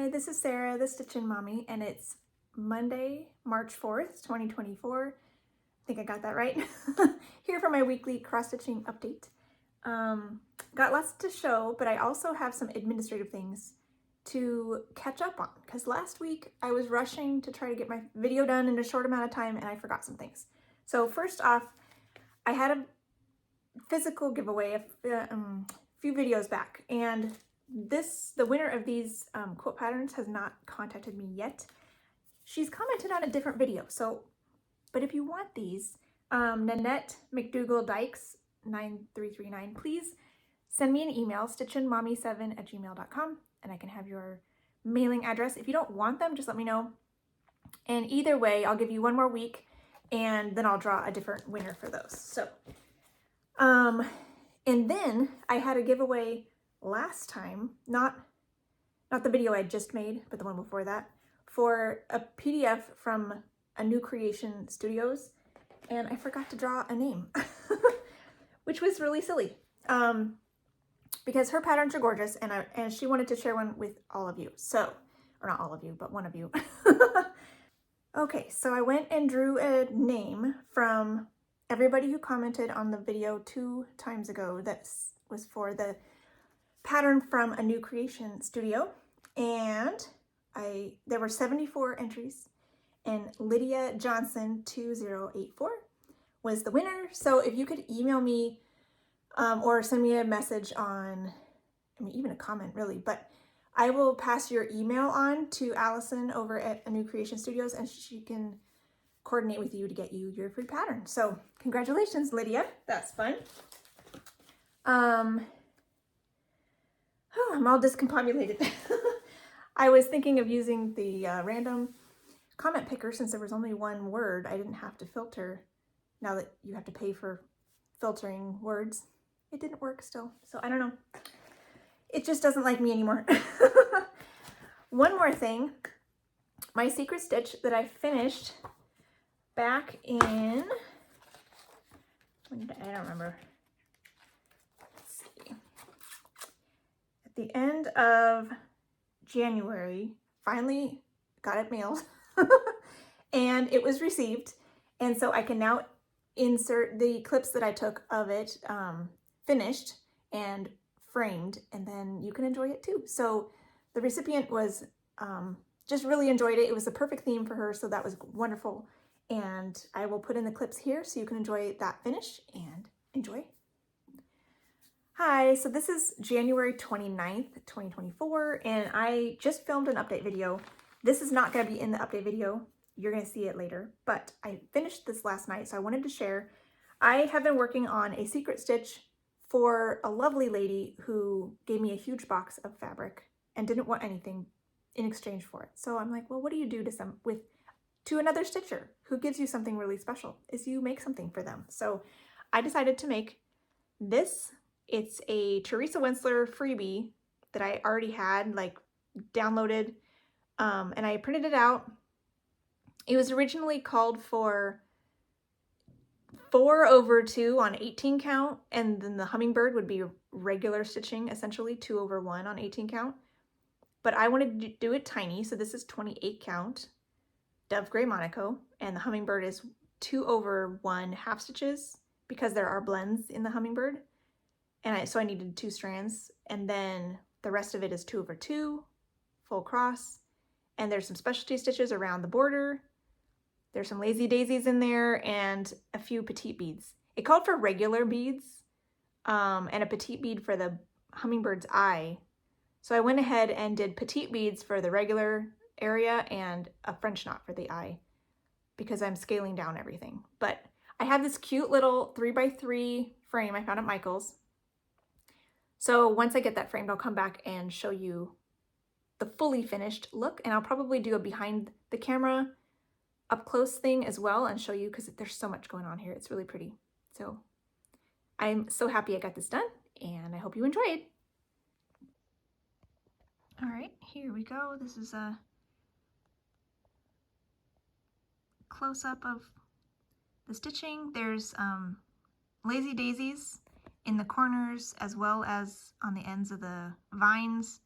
Hi, this is Sarah, the Stitchin Mommy, and it's Monday, March 4th, 2024. I think I got that right. Here for my weekly cross-stitching update. Got lots to show, but I also have some administrative things to catch up on, because last week I was rushing to try to get my video done in a short amount of time and I forgot some things. So first off, I had a physical giveaway a few videos back, and the winner of these quilt patterns has not contacted me yet. She's commented on a different video, but if you want these, Nanette McDougall Dykes 9339, please send me an email, stitchinmommy7@gmail.com, and I can have your mailing address. If you don't want them, just let me know. And either way, I'll give you one more week and then I'll draw a different winner for those. So, and then I had a giveaway last time, not the video I just made, but the one before that, for a PDF from A New Creation Studios, and I forgot to draw a name, which was really silly, because her patterns are gorgeous, and she wanted to share one with all of you. So, or not all of you, but one of you. Okay, so I went and drew a name from everybody who commented on the video 2 times ago. That was for the pattern from A New Creation Studio, and there were 74 entries, and Lydia Johnson 2084 was the winner. So if you could email me or send me a message on, I mean, even a comment really, but I will pass your email on to Allison over at A New Creation Studios, and she can coordinate with you to get you your free pattern. So congratulations, Lydia. That's fun. I'm all discombobulated. I was thinking of using the random comment picker since there was only one word. I didn't have to filter. Now that you have to pay for filtering words, it didn't work still. So I don't know. It just doesn't like me anymore. One more thing. My secret stitch that I finished back in, I don't remember. Let's see. At the end of January, finally got it mailed and it was received. And so I can now insert the clips that I took of it finished and framed, and then you can enjoy it too. So the recipient was just really enjoyed it. It was the perfect theme for her, so that was wonderful. And I will put in the clips here so you can enjoy that finish and enjoy. Hi, so this is January 29th, 2024, and I just filmed an update video. This is not going to be in the update video. You're going to see it later, but I finished this last night, so I wanted to share. I have been working on a secret stitch for a lovely lady who gave me a huge box of fabric and didn't want anything in exchange for it. So I'm like, well, what do you do to another stitcher who gives you something really special? Is you make something for them. So I decided to make this. It's a Teresa Winsler freebie that I already had like downloaded, and I printed it out. It was originally called for 4/2 on 18 count, and then the Hummingbird would be regular stitching, essentially 2/1 on 18 count. But I wanted to do it tiny, so this is 28 count Dove Gray Monaco, and the Hummingbird is 2/1 half stitches because there are blends in the Hummingbird, and so I needed 2 strands, and then the rest of it is 2/2 full cross, and there's some specialty stitches around the border. There's some lazy daisies in there and a few petite beads. It called for regular beads and a petite bead for the Hummingbird's eye. So I went ahead and did petite beads for the regular area and a French knot for the eye because I'm scaling down everything. But I have this cute little 3x3 frame I found at Michael's. So once I get that framed, I'll come back and show you the fully finished look, and I'll probably do a behind the camera up close thing as well and show you, because there's so much going on here. It's really pretty. So I'm so happy I got this done, and I hope you enjoyed. All right, here we go. This is a close-up of the stitching. There's lazy daisies in the corners as well as on the ends of the vines.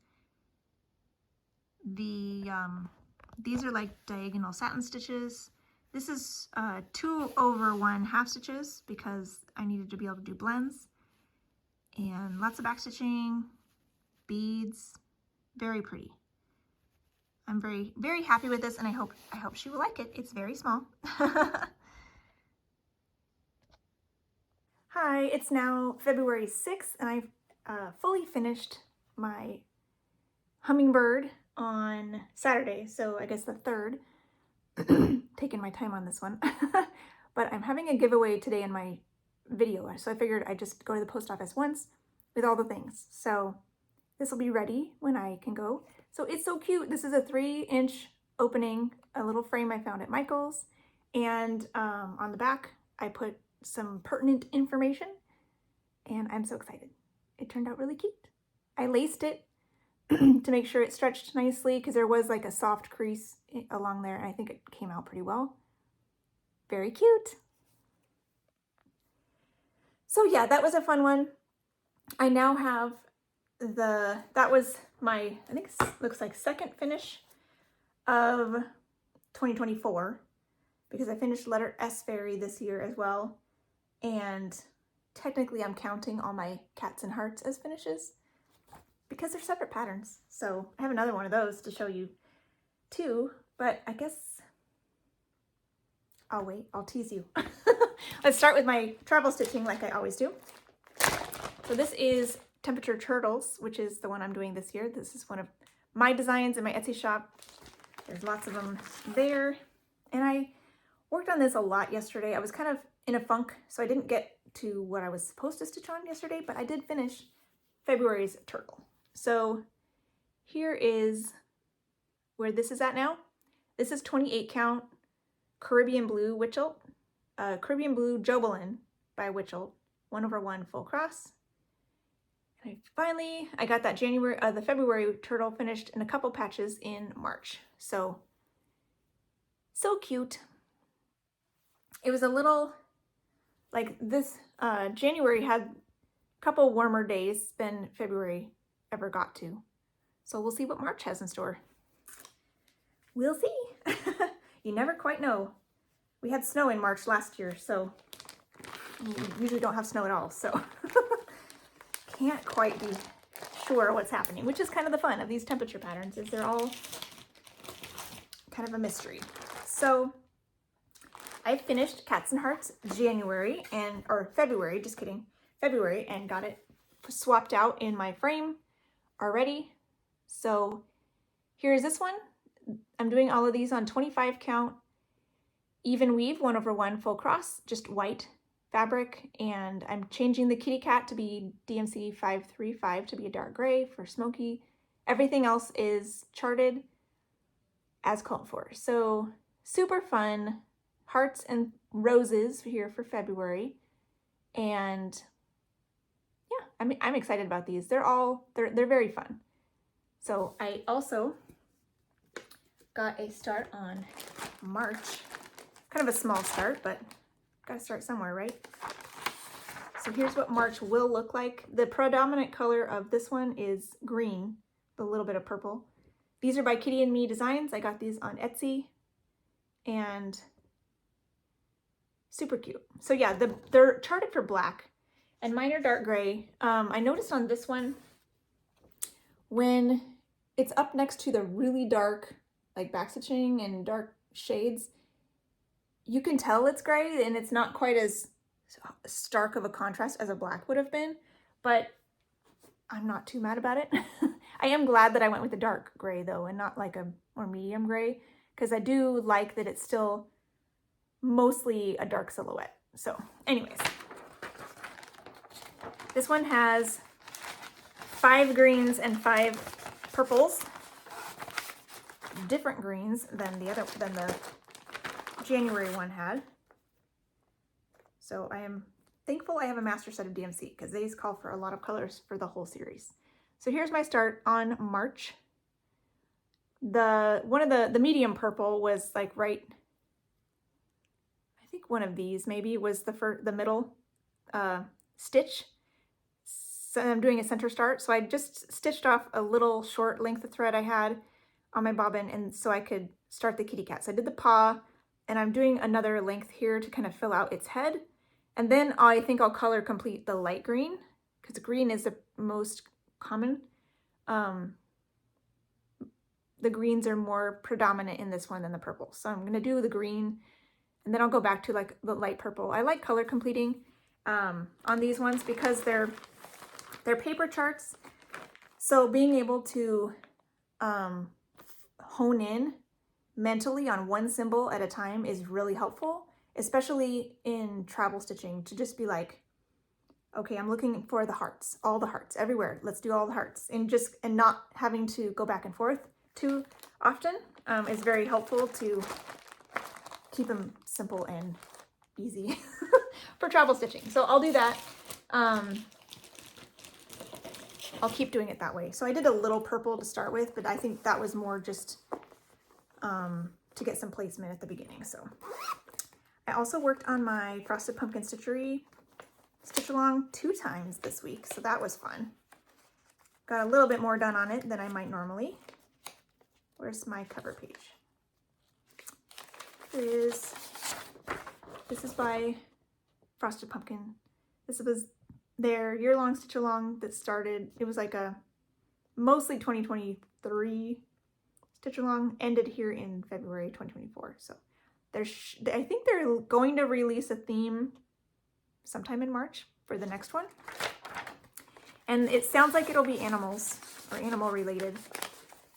these are like diagonal satin stitches. This is 2/1 half stitches because I needed to be able to do blends. And lots of back stitching, beads, very pretty. I'm very, very happy with this, and I hope she will like it. It's very small. Hi, it's now February 6th, and I've fully finished my Hummingbird on Saturday, so I guess the 3rd. Taking my time on this one. But I'm having a giveaway today in my video, so I figured I'd just go to the post office once with all the things. So this will be ready when I can go. So it's so cute. This is a 3-inch opening, a little frame I found at Michael's, and on the back I put some pertinent information, and I'm so excited. It turned out really cute. I laced it to make sure it stretched nicely because there was like a soft crease along there, and I think it came out pretty well. Very cute. So yeah, that was a fun one. I now have that was my, I think it looks like second finish of 2024, because I finished letter S fairy this year as well. And technically I'm counting all my cats and hearts as finishes because they're separate patterns. So I have another one of those to show you too, but I guess I'll wait, I'll tease you. Let's start with my travel stitching like I always do. So this is Temperature Turtles, which is the one I'm doing this year. This is one of my designs in my Etsy shop. There's lots of them there. And I worked on this a lot yesterday. I was kind of in a funk, so I didn't get to what I was supposed to stitch on yesterday, but I did finish February's turtle. So here is where this is at now. This is 28 count Caribbean Blue Witchelt, Caribbean Blue Jobelin by Witchelt, 1/1 full cross. And I got that the February turtle finished in a couple patches in March. So cute. It was a little, like this, January had a couple warmer days than February ever got to. So we'll see what March has in store. We'll see. You never quite know. We had snow in March last year, so we usually don't have snow at all, so can't quite be sure what's happening, which is kind of the fun of these temperature patterns, is they're all kind of a mystery. So I finished Cats and Hearts February, and got it swapped out in my frame already. So here's this one. I'm doing all of these on 25 count even weave 1/1 full cross, just white fabric, and I'm changing the kitty cat to be DMC 535 to be a dark gray for smoky. Everything else is charted as called for. So super fun. Hearts and roses here for February. And yeah, I'm excited about these. They're very fun. So I also got a start on March. Kind of a small start, but gotta start somewhere, right? So here's what March will look like. The predominant color of this one is green, with a little bit of purple. These are by Kitty and Me Designs. I got these on Etsy, and super cute. So yeah, they're charted for black, and mine are dark gray. I noticed on this one, when it's up next to the really dark, like backstitching and dark shades, you can tell it's gray, and it's not quite as stark of a contrast as a black would have been, but I'm not too mad about it. I am glad that I went with the dark gray though, and not like a more medium gray, because I do like that it's still mostly a dark silhouette. So anyways, this one has 5 greens and 5 purples, different greens than the January one had. So I am thankful I have a master set of DMC, because these call for a lot of colors for the whole series. So here's my start on March. One of the medium purple was like right, I think one of these maybe was the middle stitch. So I'm doing a center start. So I just stitched off a little short length of thread I had on my bobbin, and so I could start the kitty cat. So I did the paw, and I'm doing another length here to kind of fill out its head. And then I think I'll color complete the light green, because green is the most common. The greens are more predominant in this one than the purple. So I'm gonna do the green, and then I'll go back to like the light purple. I like color completing on these ones because they're paper charts. So being able to hone in mentally on one symbol at a time is really helpful, especially in travel stitching, to just be like, okay, I'm looking for the hearts, all the hearts everywhere. Let's do all the hearts, and not having to go back and forth too often is very helpful to keep them simple and easy for travel stitching. So I'll do that. I'll keep doing it that way. So I did a little purple to start with, but I think that was more just to get some placement at the beginning. So I also worked on my Frosted Pumpkin Stitchery stitch along 2 times this week, so that was fun. Got a little bit more done on it than I might normally. Where's my cover page? This is by Frosted Pumpkin. This was their year-long stitch along that started, it was like a mostly 2023 stitch along, ended here in February 2024. So I think they're going to release a theme sometime in March for the next one. And it sounds like it'll be animals or animal related.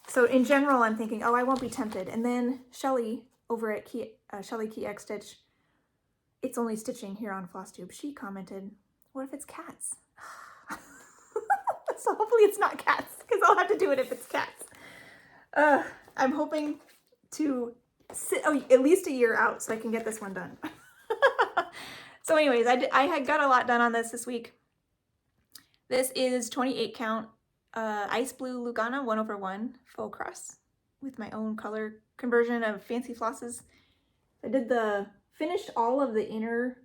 So in general, I'm thinking, oh, I won't be tempted. And then Shelly over at Shelly Key X Stitch, It's Only Stitching here on Flosstube, she commented, what if it's cats? So hopefully it's not cats, because I'll have to do it if it's cats. I'm hoping to sit at least a year out so I can get this one done. So anyways, I had got a lot done on this week. This is 28 count Ice Blue Lugana 1/1 faux cross with my own color conversion of fancy flosses. I finished all of the inner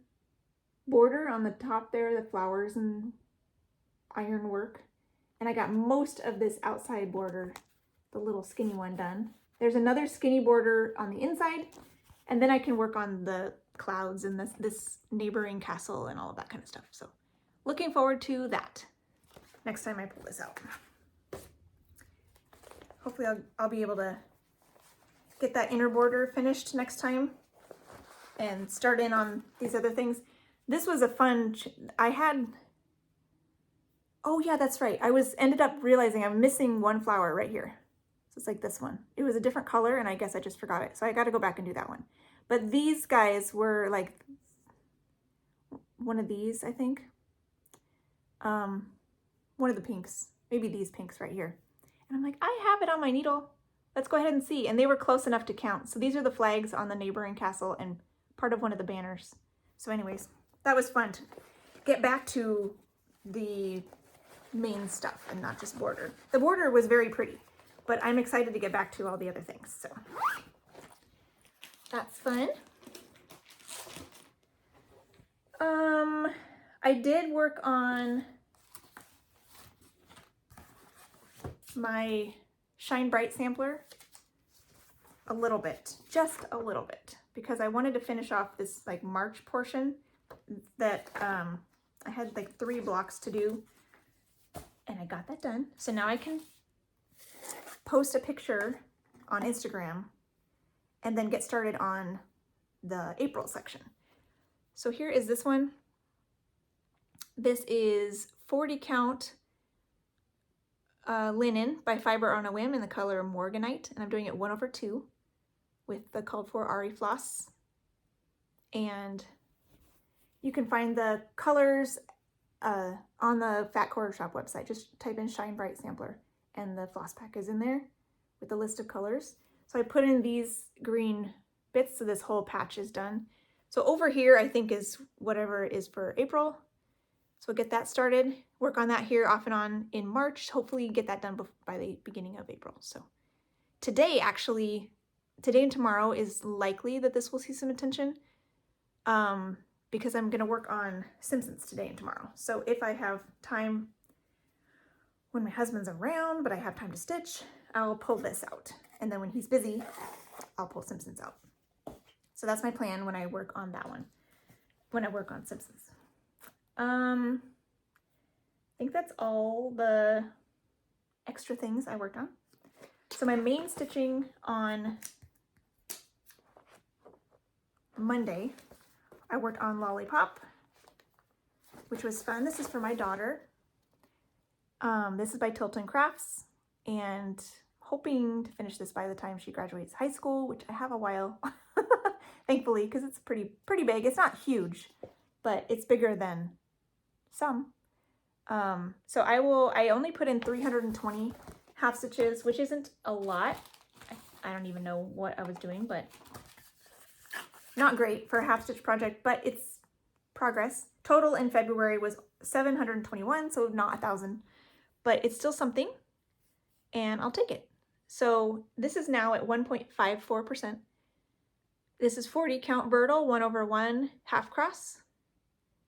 border on the top there, the flowers and iron work. And I got most of this outside border, the little skinny one, done. There's another skinny border on the inside, and then I can work on the clouds and this neighboring castle and all of that kind of stuff. So looking forward to that next time I pull this out. Hopefully I'll be able to get that inner border finished next time and start in on these other things. This was a fun, oh yeah, that's right. I ended up realizing I'm missing one flower right here. So it's like this one. It was a different color and I guess I just forgot it. So I got to go back and do that one. But these guys were like one of these, I think. One of the pinks, maybe these pinks right here. And I'm like, I have it on my needle. Let's go ahead and see. And they were close enough to count. So these are the flags on the neighboring castle and part of one of the banners. So anyways, that was fun to get back to the main stuff and not just border. The border was very pretty, but I'm excited to get back to all the other things. So that's fun. I did work on my Shine Bright sampler a little bit, just a little bit, because I wanted to finish off this like March portion that I had like 3 blocks to do, and I got that done. So now I can post a picture on Instagram and then get started on the April section. So here is this one. This is 40 count linen by Fiber on a Whim in the color Morganite, and I'm doing it 1/2 with the called for Ari floss. And you can find the colors on the Fat Quarter Shop website. Just type in Shine Bright Sampler and the floss pack is in there with the list of colors. So I put in these green bits so this whole patch is done. So over here I think is whatever is for April. So we'll get that started, work on that here off and on in March, hopefully get that done by the beginning of April. So today and tomorrow is likely that this will see some attention because I'm gonna work on Simpsons today and tomorrow. So if I have time when my husband's around, but I have time to stitch, I'll pull this out. And then when he's busy, I'll pull Simpsons out. So that's my plan when I work on that one, when I work on Simpsons. I think that's all the extra things I worked on. So my main stitching on Monday, I worked on Lollipop, which was fun. This is for my daughter. This is by Tilton Crafts, and hoping to finish this by the time she graduates high school, which I have a while, thankfully, because it's pretty big. It's not huge, but it's bigger than some. So I only put in 320 half stitches, which isn't a lot. I don't even know what I was doing, but not great for a half stitch project, but it's progress. Total in February was 721, so not 1,000, but it's still something, and I'll take it. So this is now at 1.54%. This is 40 count Vertical 1/1 half cross.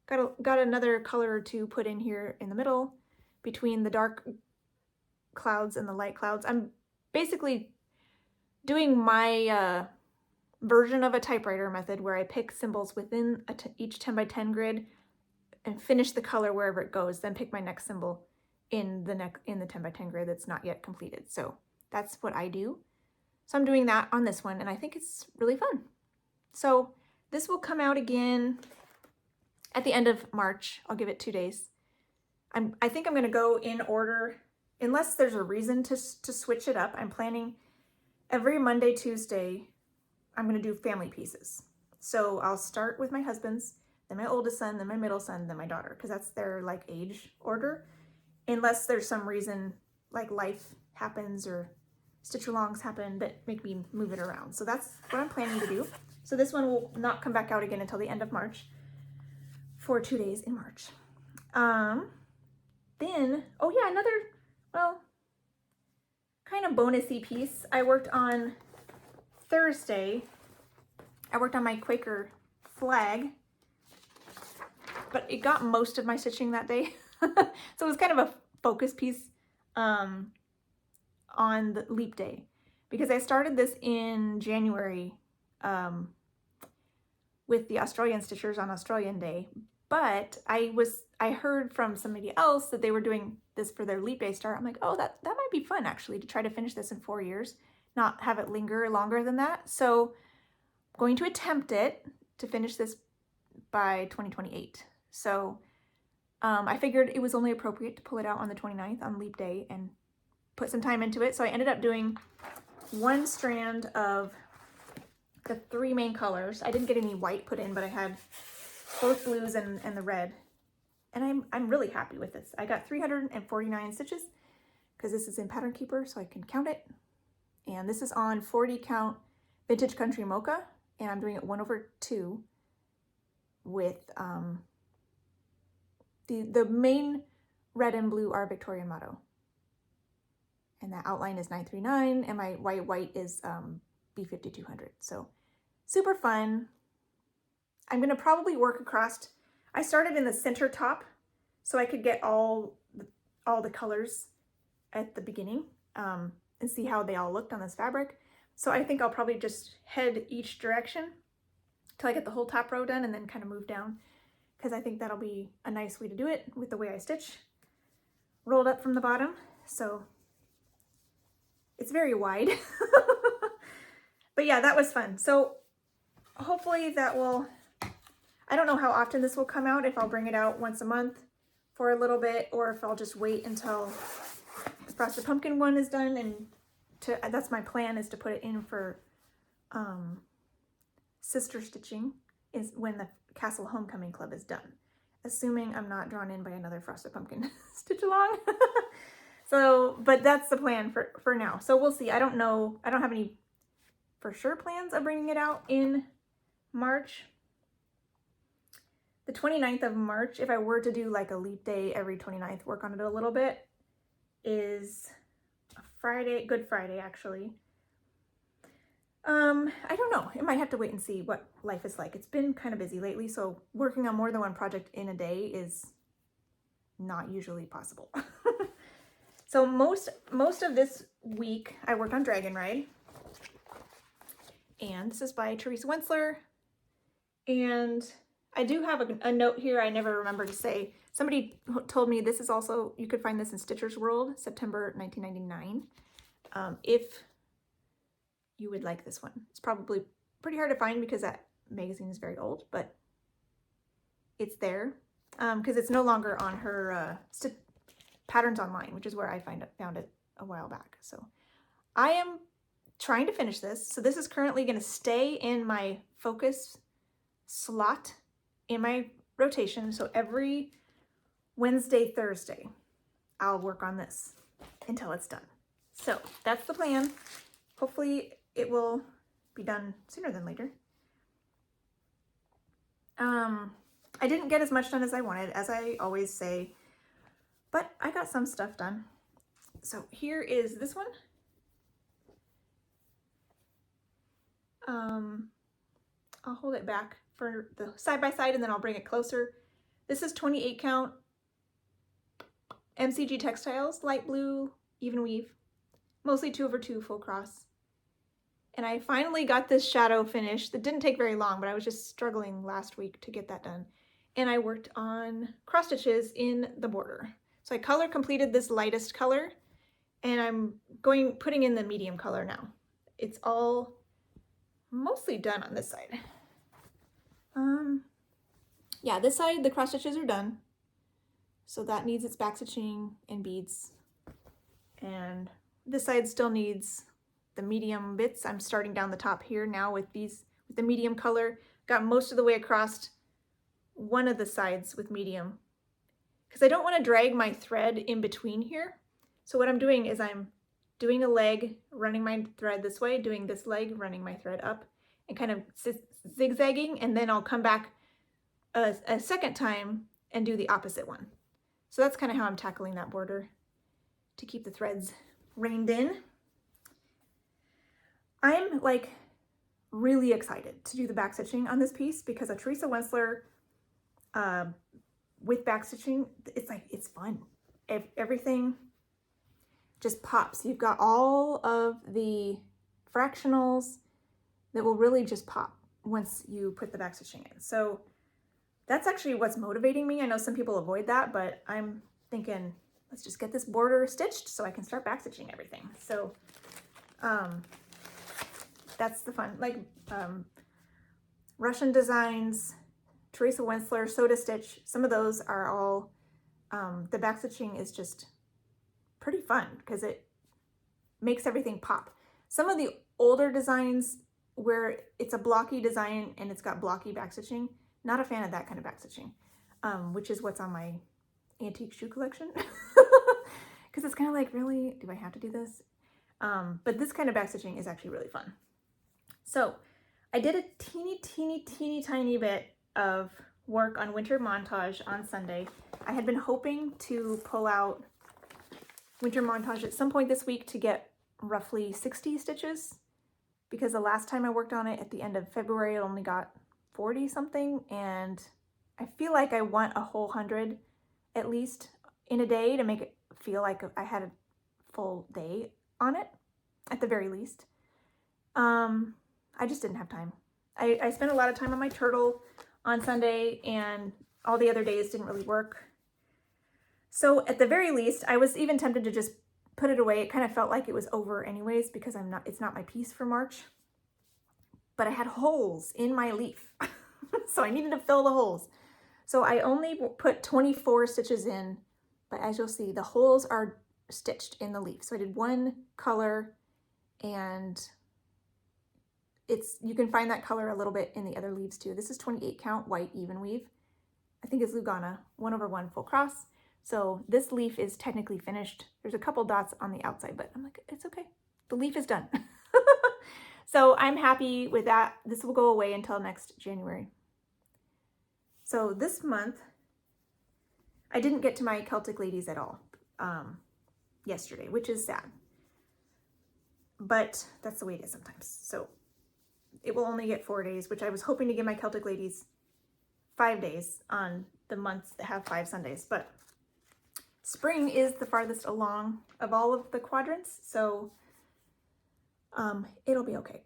Got another color or two put in here in the middle between the dark clouds and the light clouds. I'm basically doing my version of a typewriter method where I pick symbols within each 10 by 10 grid and finish the color wherever it goes, then pick my next symbol in the 10 by 10 grid that's not yet completed. So that's what I do. So I'm doing that on this one, and I think it's really fun. So this will come out again at the end of March. I'll give it 2 days. I think I'm going to go in order, unless there's a reason to switch it up. I'm planning every Monday, Tuesday, I'm going to do family pieces. So I'll start with my husband's, then my oldest son, then my middle son, then my daughter, because that's their like age order. Unless there's some reason like life happens or stitch-alongs happen that make me move it around. So that's what I'm planning to do. So this one will not come back out again until the end of March for 2 days in March. Then, oh yeah, another, well, kind of bonusy piece I worked on Thursday. I worked on my Quaker flag, but it got most of my stitching that day. So it was kind of a focus piece on the leap day, because I started this in January with the Australian stitchers on Australian Day, but I heard from somebody else that they were doing this for their leap day start. I'm like, oh, that might be fun actually, to try to finish this in 4 years, not have it linger longer than that. So I'm going to attempt it to finish this by 2028. So I figured it was only appropriate to pull it out on the 29th on leap day and put some time into it. So I ended up doing one strand of the 3 main colors. I didn't get any white put in, but I had both blues and the red. And I'm really happy with this. I got 349 stitches because this is in Pattern Keeper, so I can count it. And this is on 40 count Vintage Country Mocha, and I'm doing it 1/2 with the main red and blue are Victorian motto. And that outline is 939, and my white is B5200. So super fun. I'm gonna probably work across. I started in the center top so I could get all the colors at the beginning and see how they all looked on this fabric. So I think I'll probably just head each direction till I get the whole top row done and then kind of move down, because I think that'll be a nice way to do it with the way I stitch. Rolled up from the bottom, so it's very wide. But yeah, that was fun. So hopefully that will, I don't know how often this will come out, if I'll bring it out once a month for a little bit, or if I'll just wait until the Frosted Pumpkin one is done, and that's my plan, is to put it in for sister stitching is when the Castle Homecoming Club is done, assuming I'm not drawn in by another Frosted Pumpkin stitch along. So, but that's the plan for now. So we'll see. I don't know. I don't have any for sure plans of bringing it out in March. The 29th of March, if I were to do like a leap day every 29th, work on it a little bit, is a Friday, Good Friday actually. I don't know. I might have to wait and see what life is like. It's been kind of busy lately, so working on more than one project in a day is not usually possible. So most of this week I worked on Dragon Ride. And this is by Teresa Wentzler. And I do have a note here I never remember to say. Somebody told me this is also, you could find this in Stitcher's World, September 1999. If you would like this one. It's probably pretty hard to find because that magazine is very old, but it's there because it's no longer on her Patterns Online, which is where I found it a while back. So I am trying to finish this. So this is currently going to stay in my focus slot in my rotation. So every Wednesday, Thursday, I'll work on this until it's done. So that's the plan. Hopefully it will be done sooner than later. I didn't get as much done as I wanted, as I always say, but I got some stuff done. So here is this one. I'll hold it back for the side by side and then I'll bring it closer. This is 28 count MCG Textiles, light blue, even weave, mostly 2/2 full cross. And I finally got this shadow finished. That didn't take very long, but I was just struggling last week to get that done. And I worked on cross stitches in the border. So I color completed this lightest color and I'm putting in the medium color now. It's all mostly done on this side. Yeah, this side, the cross stitches are done. So that needs its back stitching and beads. And this side still needs the medium bits. I'm starting down the top here now with the medium color. Got most of the way across one of the sides with medium because I don't want to drag my thread in between here. So what I'm doing is I'm doing a leg, running my thread this way, doing this leg, running my thread up, and kind of zigzagging, and then I'll come back a second time and do the opposite one. So that's kind of how I'm tackling that border to keep the threads reined in. I'm like really excited to do the back stitching on this piece because a Teresa Wentzler with back stitching, it's fun. Everything just pops. You've got all of the fractionals that will really just pop once you put the back stitching in. So that's actually what's motivating me. I know some people avoid that, but I'm thinking, let's just get this border stitched so I can start back stitching everything. So that's the fun. Like Russian designs, Teresa Wentzler, Soda Stitch, some of those are all, the back stitching is just pretty fun because it makes everything pop. Some of the older designs where it's a blocky design and it's got blocky back stitching, not a fan of that kind of back stitching, which is what's on my antique shoe collection. Because it's kind of like, really, do I have to do this? But this kind of back stitching is actually really fun. So I did a teeny tiny bit of work on Winter Montage on Sunday. I had been hoping to pull out Winter Montage at some point this week to get roughly 60 stitches because the last time I worked on it at the end of February, I only got 40 something, and I feel like I want a whole 100 at least in a day to make it feel like I had a full day on it at the very least. I just didn't have time. I spent a lot of time on my turtle on Sunday and all the other days didn't really work. So at the very least, I was even tempted to just put it away. It kind of felt like it was over anyways because it's not my piece for March. But I had holes in my leaf. So I needed to fill the holes. So I only put 24 stitches in, but as you'll see, the holes are stitched in the leaf. So I did one color, and you can find that color a little bit in the other leaves too. This is 28 count white even weave. I think it's Lugana 1/1 full cross. So this leaf is technically finished. There's a couple dots on the outside, but I'm like, it's okay. The leaf is done. So I'm happy with that. This will go away until next January. So this month, I didn't get to my Celtic Ladies at all yesterday, which is sad. But that's the way it is sometimes. So it will only get 4 days, which I was hoping to give my Celtic Ladies 5 days on the months that have 5 Sundays. But spring is the farthest along of all of the quadrants, so it'll be okay.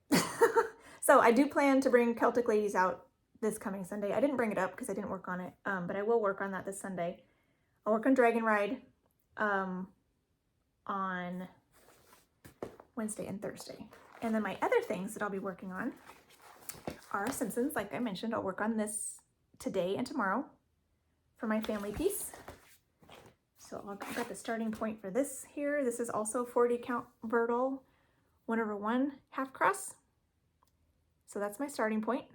So I do plan to bring Celtic Ladies out this coming Sunday. I didn't bring it up because I didn't work on it, but I will work on that this Sunday. I'll work on Dragon Ride on Wednesday and Thursday. And then my other things that I'll be working on are Simpsons. Like I mentioned, I'll work on this today and tomorrow for my family piece. So I've got the starting point for this here. This is also 40 count Vertical 1/1 half cross. So that's my starting point.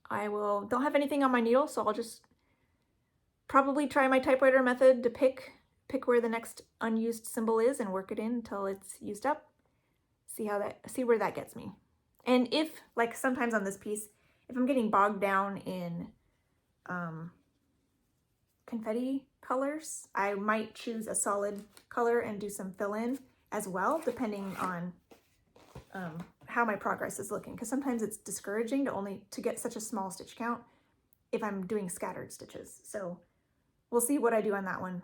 Don't have anything on my needle, so I'll just probably try my typewriter method to pick where the next unused symbol is and work it in until it's used up. See where that gets me. And if, like sometimes on this piece, if I'm getting bogged down in confetti colors, I might choose a solid color and do some fill-in as well, depending on how my progress is looking. Because sometimes it's discouraging to get such a small stitch count if I'm doing scattered stitches. So we'll see what I do on that one.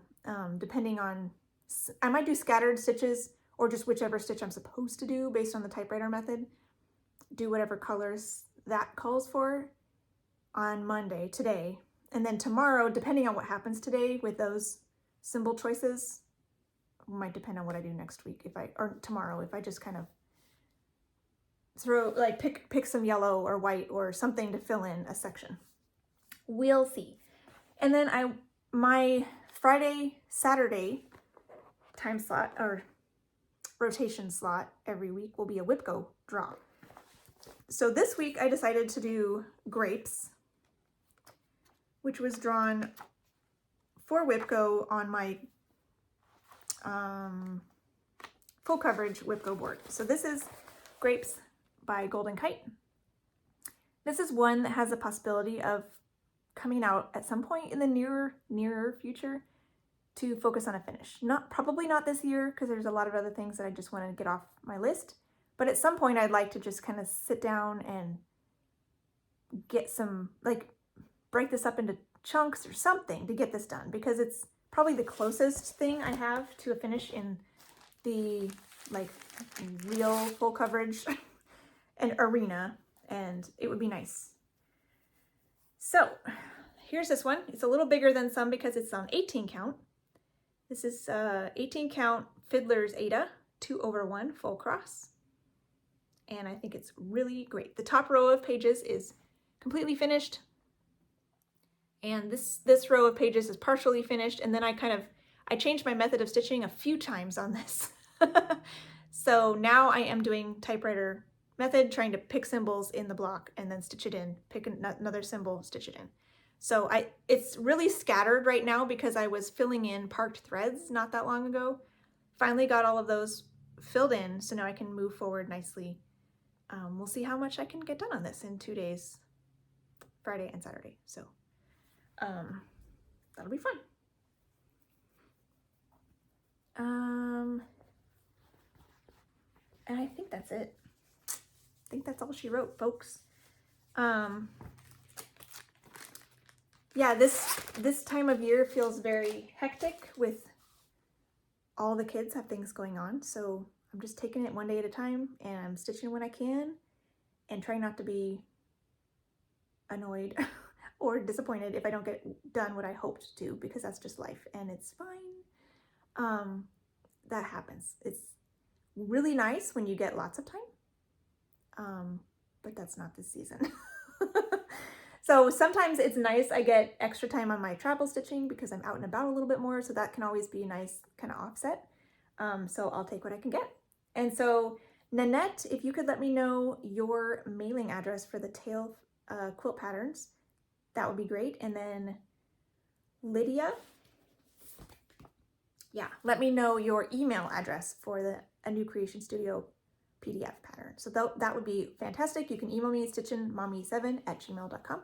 Depending on, I might do scattered stitches or just whichever stitch I'm supposed to do based on the typewriter method. Do whatever colors that calls for on Monday, today. And then tomorrow, depending on what happens today with those symbol choices, might depend on what I do next week. Or tomorrow, if I just kind of pick some yellow or white or something to fill in a section. We'll see. And then my Friday, Saturday time slot or rotation slot every week will be a Whipco draw. So this week I decided to do grapes, which was drawn for Whipco on my full coverage Whipco board. So this is Grapes by Golden Kite. This is one that has a possibility of coming out at some point in the nearer future to focus on a finish. Probably not this year because there's a lot of other things that I just want to get off my list. But at some point I'd like to just kind of sit down and get some, break this up into chunks or something to get this done, because it's probably the closest thing I have to a finish in the real full coverage and arena, and it would be nice. So here's this one. It's a little bigger than some because it's on 18 count. This is 18 count Fiddler's Ada 2/1 full cross. And I think it's really great. The top row of pages is completely finished. And this row of pages is partially finished. And then I changed my method of stitching a few times on this. So now I am doing typewriter method, trying to pick symbols in the block and then stitch it in, pick another symbol, stitch it in. So it's really scattered right now because I was filling in parked threads not that long ago. Finally got all of those filled in, so now I can move forward nicely. We'll see how much I can get done on this in 2 days, Friday and Saturday. So that'll be fun. And I think that's it. I think that's all she wrote, folks. Yeah, this time of year feels very hectic with all the kids have things going on. So I'm just taking it one day at a time, and I'm stitching when I can and trying not to be annoyed or disappointed if I don't get done what I hoped to, because that's just life and it's fine. That happens. It's really nice when you get lots of time, but that's not this season. So sometimes it's nice I get extra time on my travel stitching because I'm out and about a little bit more, so that can always be a nice kind of offset. So I'll take what I can get. And so Nanette, if you could let me know your mailing address for the tail quilt patterns, that would be great. And then Lydia, yeah, let me know your email address for a New Creation Studio PDF pattern. So that would be fantastic. You can email me at stitchinmommy7@gmail.com.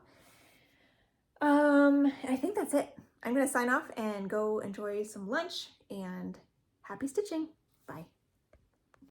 I think that's it. I'm going to sign off and go enjoy some lunch, and happy stitching. Bye.